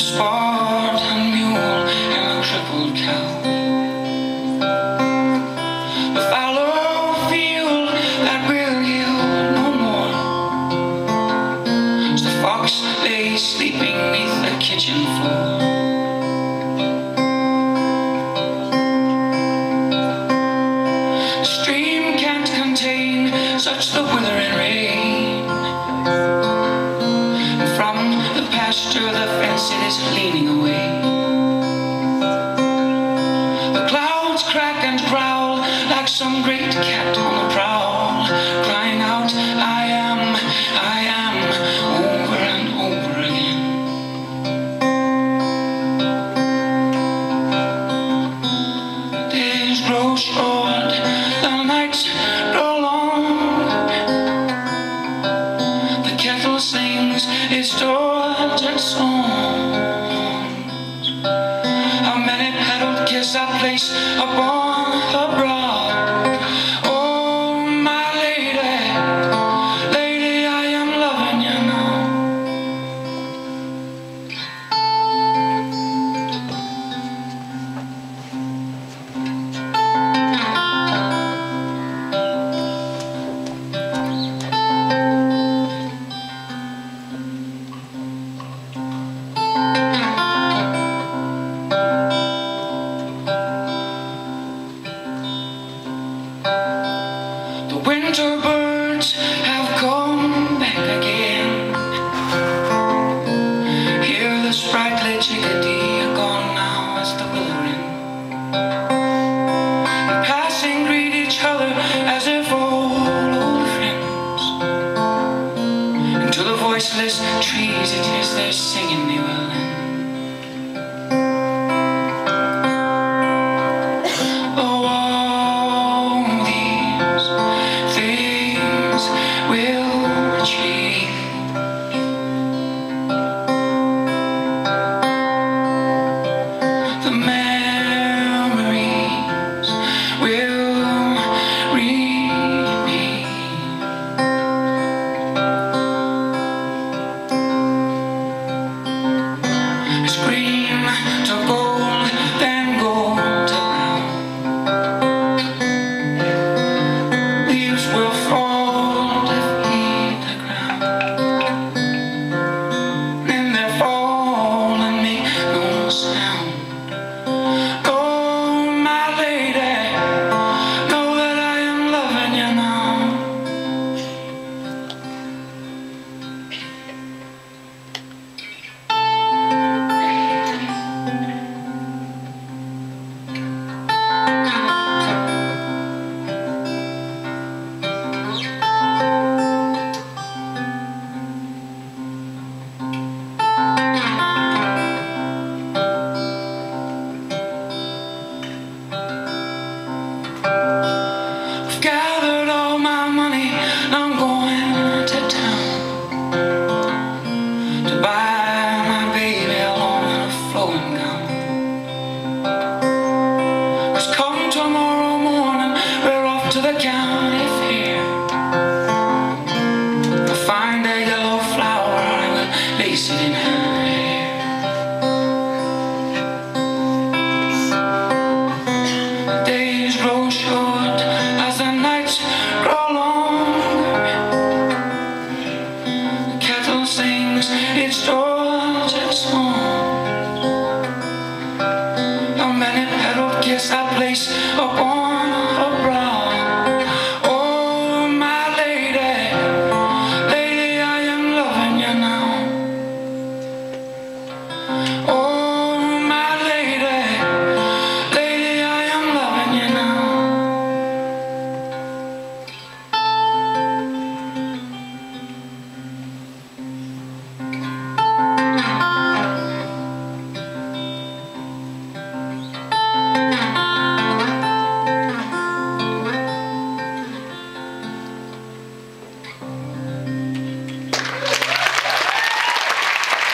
sport, a mule, and a crippled cow. The fallow field that will yield no more. As the fox lay sleeping neath the kitchen floor. The stream can't contain such the withering rain. And from the pasture the fence it is leaning away. The clouds crack and growl like some great cat on the prowl, crying out, I am, over and over again. Days grow short, the nights grow long. The kettle sings its tortured songs. A many-petaled kiss I place upon her brow. Oh, my lady, lady, I am loving you now. The winter birds have come back again. Hear the sprightly chickadee, gone now as the withering, and passing greet each other as if all old friends. And to the voiceless trees it is their singing they will end. To the county fair, I'll find a yellow flower, I will lace it in her hair. The days grow short as the nights grow longer. The kettle sings its tortured song. A many-petaled kiss I place upon her brow. Oh,